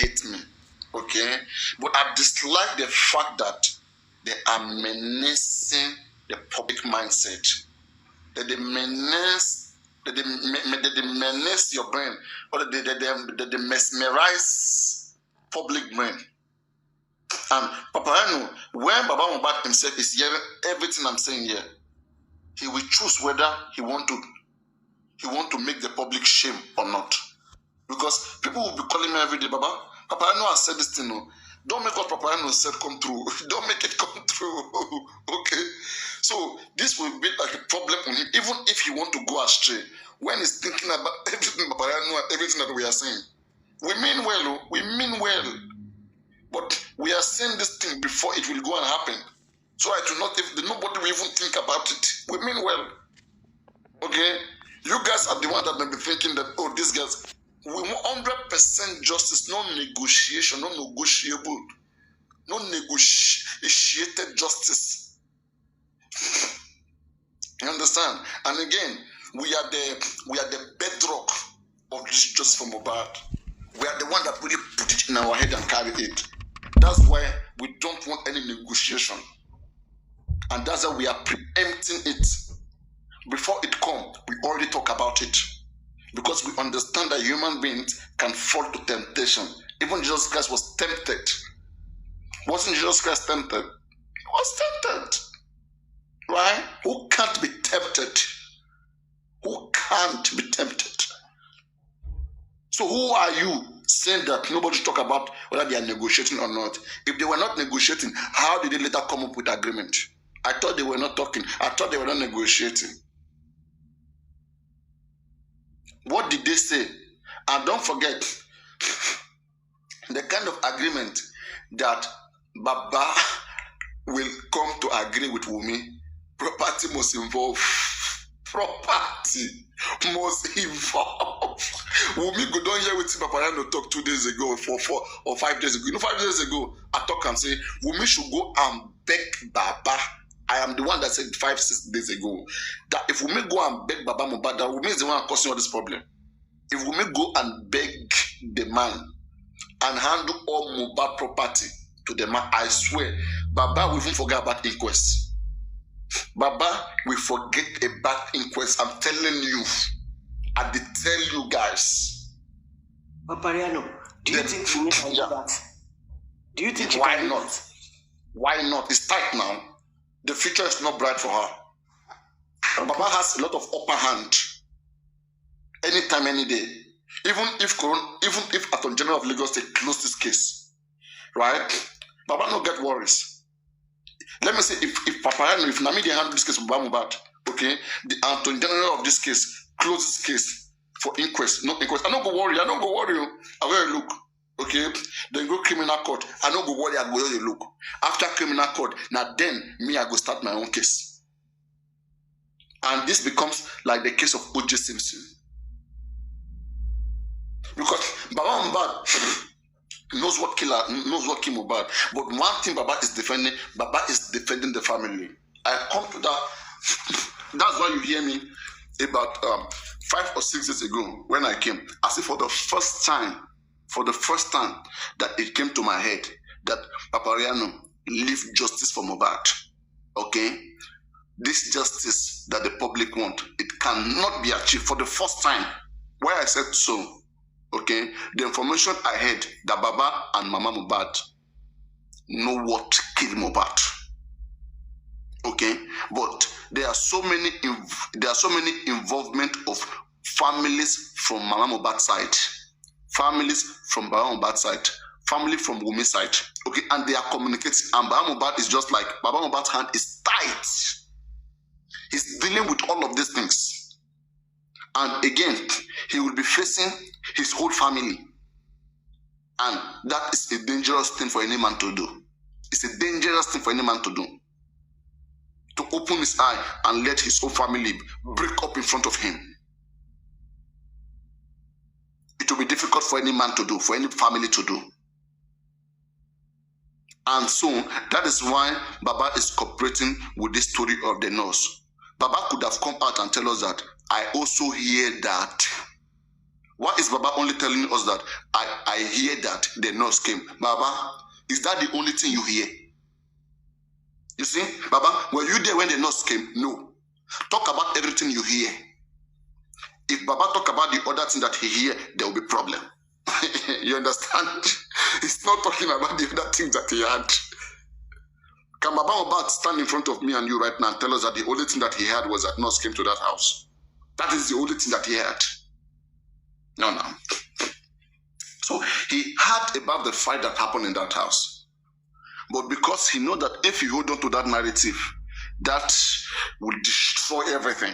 hate me, okay? But I dislike the fact that they are menacing the public mindset. That they menace, that they menace your brain, or they mesmerize public brain. And Papa Anu, when Baba MOHBAD himself is hearing everything I'm saying here, he will choose whether he want to make the public shame or not. Because people will be calling me every day, Baba, Papa Anu has said this thing. No. Don't make what Papa Anu said come true. Don't make it come true. Okay? So this will be like a problem on him, even if he want to go astray. When he's thinking about everything Papa Anu and everything that we are saying. We mean well, we mean well. But we are saying this thing before it will go and happen. So I do not, if nobody will even think about it. We mean well. Okay? You guys are the one that may be thinking that, oh, these guys, we want 100% justice, no negotiation, no negotiable, no negotiated justice. You understand? And again, we are the bedrock of this justice for MOHBAD. We are the one that really put it in our head and carry it. That's why we don't want any negotiation. And that's why we are preempting it. Before it comes, we already talk about it. Because we understand that human beings can fall to temptation. Even Jesus Christ was tempted. Wasn't Jesus Christ tempted? He was tempted. Right? Who can't be tempted? Who can't be tempted? So who are you saying that nobody talk about whether they are negotiating or not? If they were not negotiating, how did they later come up with agreement? I thought they were not talking. I thought they were not negotiating. What did they say? And don't forget the kind of agreement that Baba will come to agree with Wummi. Property must involve. Property must involve. Wummi go down here with Papa Anu talk 2 days ago, 4 or 5 days ago. 5 days ago, I talk and say, Wummi should go and beg Baba. I am the one that said 5-6 days ago that if Wummi go and beg Baba MOHBAD, that Wummi is the one causing all this problem. If Wummi go and beg the man and handle all MOHBAD property to the man, I swear, Baba will even forget about inquest. Baba will forget about inquest. I'm telling you. I did tell you guys. Papariano, do you think Wummi can do that? Do you think why not? Why not? It's tight now. The future is not bright for her. Okay. Baba has a lot of upper hand. Anytime, any day. Even if Attorney General of Lagos they close this case, right? Baba no get worries. Let me say if Papariano, if Nami they handle this case with Baba MOHBAD, okay, the Attorney General of this case close this case for inquest, not inquest. I don't go worry. I will look. Okay, then go criminal court. I don't go worry. I go there look. After criminal court, now then me I go start my own case. And this becomes like the case of O.J. Simpson. Because Baba MOHBAD knows what kill MOHBAD. But one thing Baba is defending the family. I come to that. That's why you hear me about 5 or 6 days ago when I came. I said for the first time that it came to my head that Papariano leave justice for MOHBAD. Okay? This justice that the public want, it cannot be achieved for the first time. Why I said so, okay? The information I had that Baba and Mama MOHBAD know what killed MOHBAD. Okay? But there are so many involvement of families from Mama MOHBAD side, families from Baba MOHBAD side, family from Wummi side. Okay, and they are communicating. And Baba MOHBAD is just like Baba MOHBAD's hand is tight. He's dealing with all of these things. And again, he will be facing his whole family. And that is a dangerous thing for any man to do. It's a dangerous thing for any man to do. To open his eye and let his whole family break up in front of him. It will be difficult for any man to do, for any family to do. And so, that is why Baba is cooperating with this story of the nurse. Baba could have come out and tell us that, I also hear that Why is Baba only telling us that I hear that the nurse came? Baba, is that the only thing you hear? You see, Baba, were you there when the nurse came? No. Talk about everything you hear. If Baba talk about the other thing that he hear, there will be problem. You understand? He's not talking about the other things that he had. Can Baba Mohbad stand in front of me and you right now and tell us that the only thing that he had was that nurse came to that house? That is the only thing that he had. No. So he heard about the fight that happened in that house. But because he knows that if he hold on to that narrative, that will destroy everything.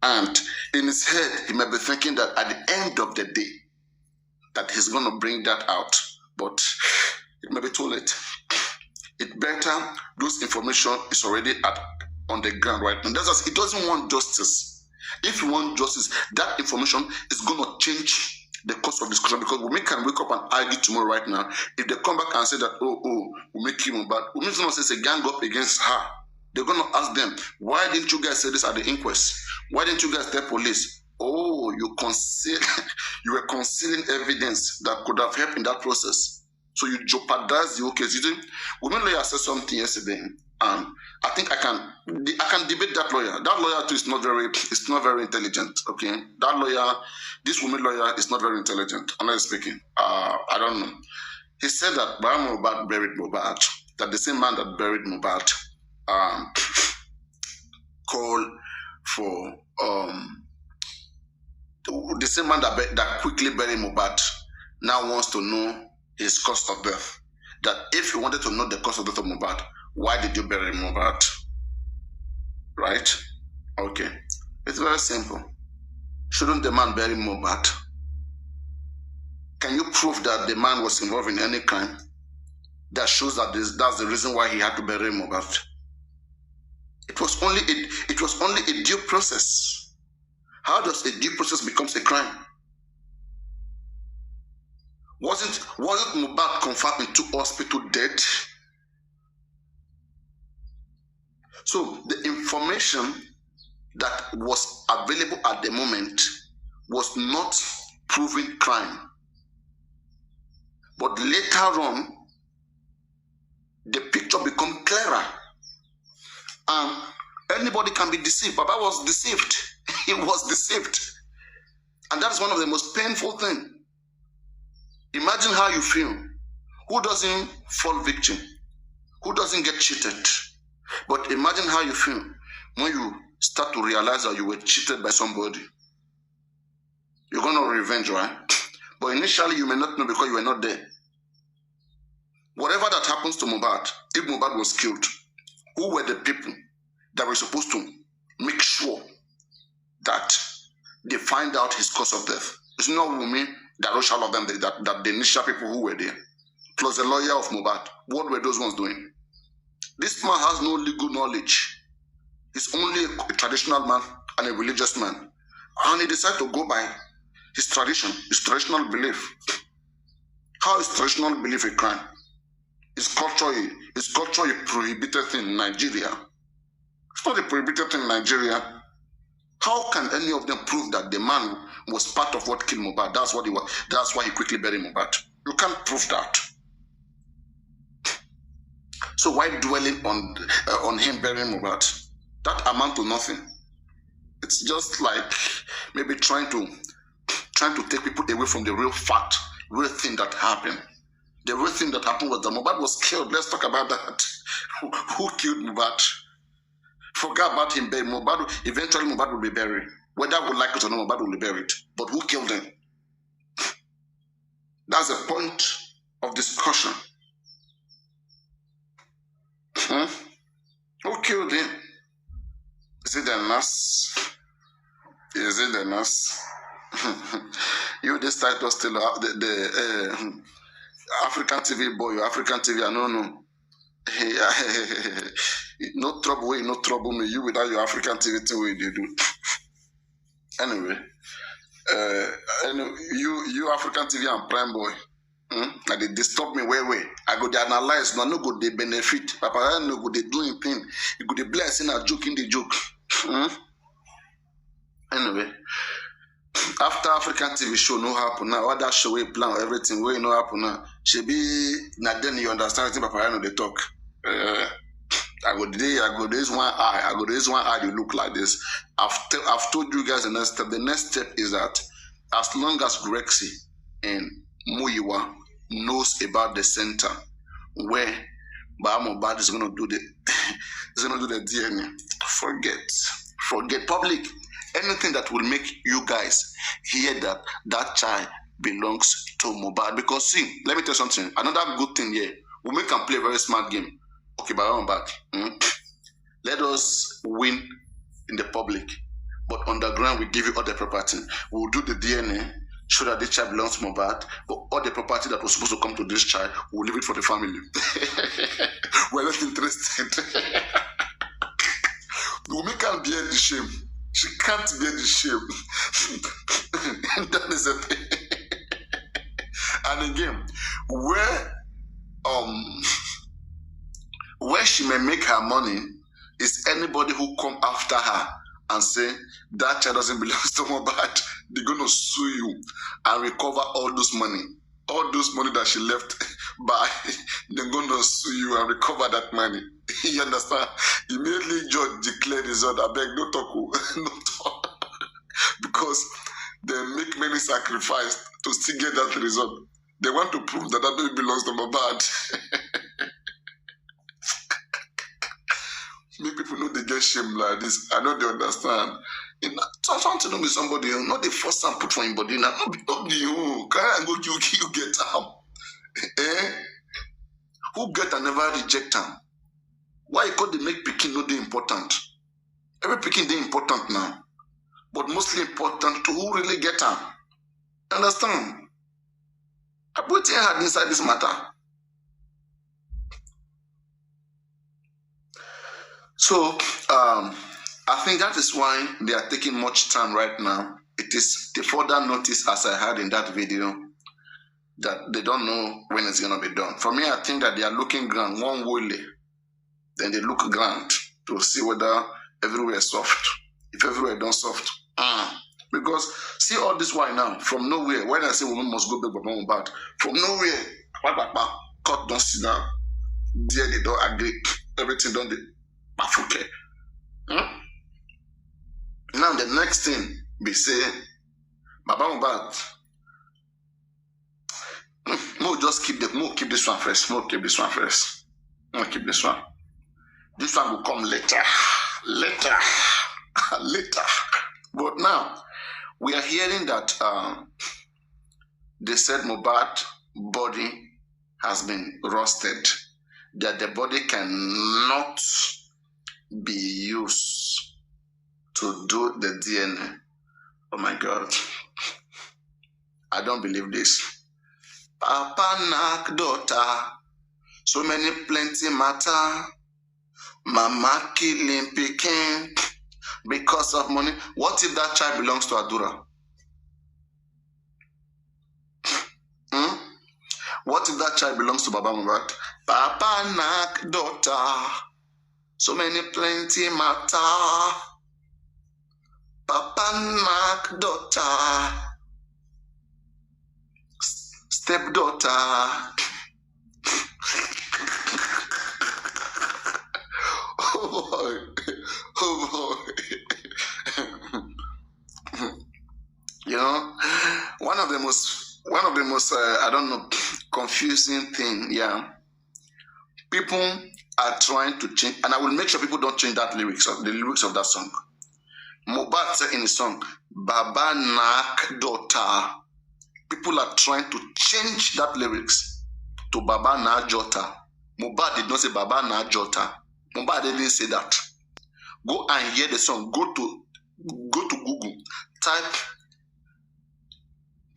And in his head, he might be thinking that at the end of the day, that he's going to bring that out. But it may be too late. It better, those information is already on the ground right now. That's just, it doesn't want justice. If you want justice, that information is going to change the course of discussion, because we can wake up and argue tomorrow right now. If they come back and say that, we make him bad, we going to say it's a gang up against her. They're going to ask them, why didn't you guys say this at the inquest? Why didn't you guys tell police? Oh, you were concealing evidence that could have helped in that process. So you jeopardize the whole case. You didn't. Women lawyer said something yesterday. I think I can debate that lawyer. That lawyer too is not very intelligent. Okay, that lawyer, this woman lawyer is not very intelligent. Honestly speaking, I don't know. He said that Mohbad buried Mohbad. That the same man that buried Mohbad called for the same man that quickly buried Mohbad now wants to know his cause of death. That if you wanted to know the cause of death of Mohbad, why did you bury Mohbad? Right? Okay. It's very simple. Shouldn't the man bury Mohbad? Can you prove that the man was involved in any crime that shows that that's the reason why he had to bury Mohbad? It was only a due process. How does a due process becomes a crime? Wasn't Mohbad confirmed into hospital dead? So the information that was available at the moment was not proving crime. But later on, the picture became clearer. Anybody can be deceived. Baba was deceived. He was deceived. And that's one of the most painful things. Imagine how you feel. Who doesn't fall victim? Who doesn't get cheated? But imagine how you feel when you start to realize that you were cheated by somebody. You're going to revenge, right? But initially you may not know because you were not there. Whatever that happens to Mohbad, if Mohbad was killed, who were the people that were supposed to make sure that they find out his cause of death? It's not Wummi, that all of them, that the initial people who were there, plus the lawyer of Mohbad. What were those ones doing? This man has no legal knowledge. He's only a traditional man and a religious man. And he decided to go by his tradition, his traditional belief. How is traditional belief a crime? Is culture a prohibited thing in Nigeria? It's not a prohibited thing in Nigeria. How can any of them prove that the man was part of what killed Mohbad? That's what he was. That's why he quickly buried Mohbad. You can't prove that. So why dwelling on him burying Mohbad? That amount to nothing. It's just like maybe trying to take people away from the real fact, real thing that happened. The real thing that happened was that Mohbad was killed. Let's talk about that. Who killed Mohbad? Forget about him being Mohbad. Eventually Mohbad will be buried. Whether we like it or not, Mohbad will be buried. But who killed him? That's the point of discussion. Who killed him? Is it the nurse? Is it the nurse? You, this title still the African TV boy, African TV, I don't know. No trouble way, no trouble me. You without your African TV thing, what you do. Anyway, you African TV and Prime boy. And they disturb me way. I go to analyze, no go they benefit. Papa, I no go they doing thing. You go they bless in a joke in the joke. Anyway, after African TV show no happen now, what that show we plan everything we no happen now. She be now then you understand what Papa they talk. I go this one eye, I go this one eye, you look like this. I've told you guys the next step. The next step is that as long as Grexy and Muyiwa knows about the center where MOHBAD is gonna do the DNA, forget public. Anything that will make you guys hear that child belongs to MOHBAD. Because see, let me tell you something. Another good thing here, we can play a very smart game. Okay, but I'm back. Let us win in the public, but underground we give you all the property. We'll do the DNA, show that this child belongs to MOHBAD, but all the property that was supposed to come to this child, we'll leave it for the family. We're not interested. Wummi can't bear the shame. She can't bear the shame. That is it. And again, where she may make her money is anybody who come after her and say that child doesn't belong to MOHBAD. They're gonna sue you and recover all those money that she left by. They're gonna sue you and recover that money. You understand? Immediately judge declared his order. I beg, no talk, no talk, because they make many sacrifices to still get that result. They want to prove that baby belongs to MOHBAD. Make people know they get shame like this. I know they understand. Something to do with somebody, not the first time put for anybody. Not be you. Can I go you get them? Who get and never reject them? Why you call the make picking not the important? Every picking they important now. But mostly important to who really get them. Understand? I put your head inside this matter. So, I think that is why they are taking much time right now. It is the further notice, as I had in that video, that they don't know when it's going to be done. For me, I think that they are looking grand, one way, then they look grand to see whether everywhere is soft. If everywhere don't soft, because see all this why now, from nowhere, when I say women must go back by MOHBAD, from nowhere, court don't sit down, there they don't agree, everything don't they. Now the next thing we say, MOHBAD, just keep this one first. Keep this one first. Keep this one. This one will come later. But now we are hearing that they said MOHBAD body has been roasted, that the body cannot be used to do the DNA. Oh my God. I don't believe this. Papa knock daughter. So many plenty matter. Mama killing picking because of money. What if that child belongs to Adura? What if that child belongs to Baba MOHBAD? Papa knock daughter. So many plenty matter. Papa knock daughter. Stepdaughter. Oh boy. You know, one of the most I don't know, confusing thing, yeah. People are trying to change, and I will make sure people don't change the lyrics of that song. MOHBAD said in the song, Baba Nak daughter. People are trying to change that lyrics to Baba Na Jota. MOHBAD did not say Baba Na Jota. MOHBAD didn't say that. Go and hear the song. Go to Google. Type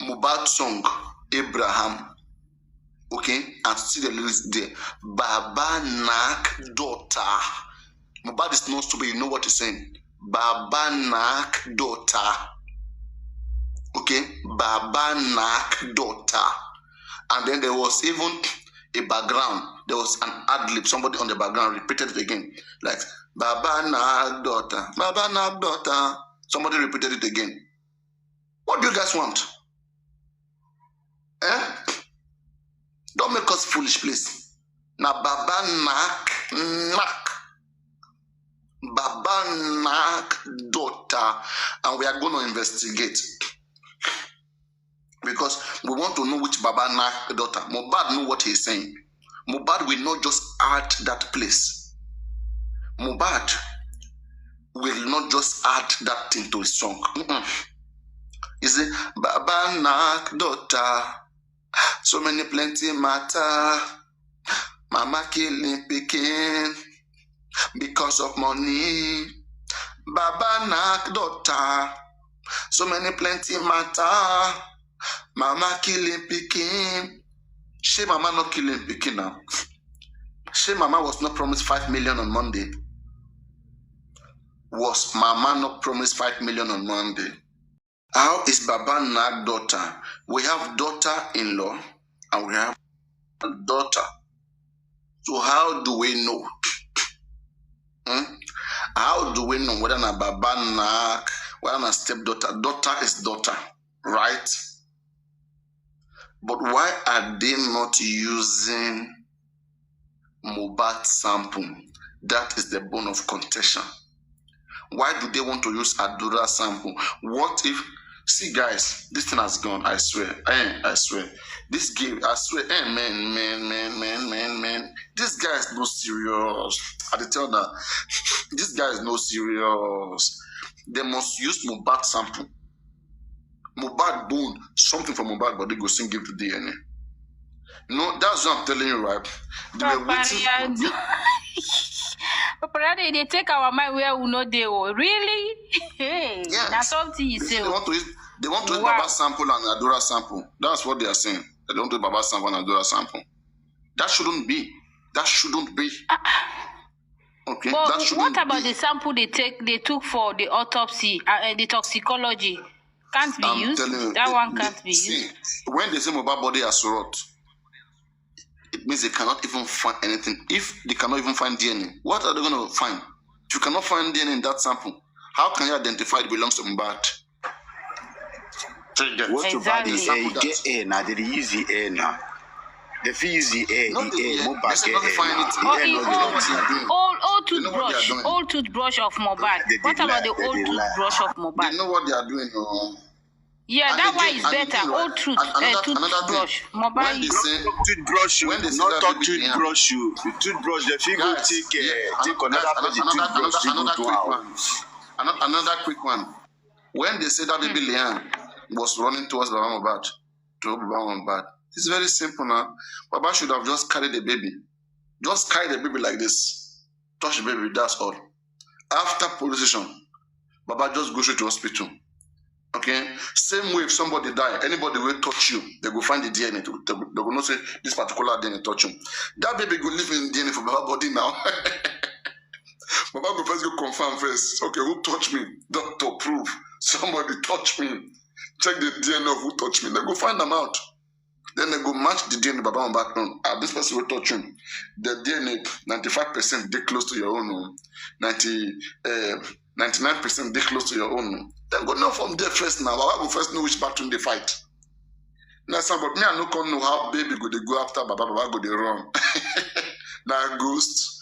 MOHBAD song Abraham. Okay, and see the lyrics there. Baba Nak daughter. MOHBAD is not stupid. You know what he's saying. Baba Nak daughter. Okay, Baba Nak daughter. And then there was even a background. There was an ad-lib. Somebody on the background repeated it again. Like, Baba Nak daughter. Baba Nak daughter. Somebody repeated it again. What do you guys want? Eh? Don't make us foolish, please. Now, Baba knock. Baba knock daughter, and we are going to investigate. Because we want to know which Baba knock daughter. MOHBAD know what he's saying. MOHBAD will not just add that place. MOHBAD will not just add that thing to his song. He say, Baba knock daughter, so many plenty matter. Mama killing pikin because of money. Baba knock daughter, so many plenty matter. Mama killing pikin. She mama not killing pikin now. She mama was not promised 5 million on Monday. Was mama not promised 5 million on Monday? How is Baba knock daughter? We have daughter-in-law and we have daughter. So how do we know? How do we know whether a Baba knock, whether a stepdaughter? Daughter is daughter, right? But why are they not using MOHBAD sample? That is the bone of contention. Why do they want to use Adura sample? What if, see guys, this thing has gone, I swear. I swear. This game, I swear, man. This guy is no serious. I tell that. This guy is no serious. They must use MOHBAD sample. MOHBAD bone, something from MOHBAD, but they go sing give to DNA. No, that's what I'm telling you, right? They were waiting. Papa, they take our mind where we know they were. Really? Hey, yes. That's something you say. They want to use Baba sample and Adura sample. That's what they are saying. They don't do Baba sample and Adura sample. That shouldn't be. Okay. But that shouldn't what about be. the sample they took for the autopsy, the toxicology? Can't be used. That one can't be used. When they say MOHBAD body has rot, it means they cannot even find anything. If they cannot even find DNA, what are they going to find? If you cannot find DNA in that sample, how can you identify it belongs to MOHBAD? What about the air? You get air now. They use the air now. They feel use the air. MOHBAD get air. Old toothbrush of MOHBAD. What about the old toothbrush of MOHBAD? They know what they are doing. Yeah, and that one is better. Old toothbrush. MOHBAD toothbrush. When they not talk toothbrush, the toothbrush. The figure take another toothbrush. Another quick one. When they say that baby Leanne was running towards Baba MOHBAD, it's very simple now. Baba should have just carried the baby. Just carry the baby like this. Touch the baby, that's all. After police station, Baba just go straight to hospital. Okay? Same way if somebody die, anybody will touch you, they go find the DNA. They will not say this particular DNA touch him. That baby go live in DNA for Baba body now. Baba go first go confirm first. Okay, who touched me? Doctor, prove. Somebody touch me. Check the DNA of who touched me. They go find them out. Then they go match the DNA Baba MOHBAD on. This person will touch him. The DNA 95% they close to your own. 99% they close to your own. Then go know from there first now. Baba go first know which battle they fight. Now somebody me I no know how baby go they go after Baba go they run. Now ghost.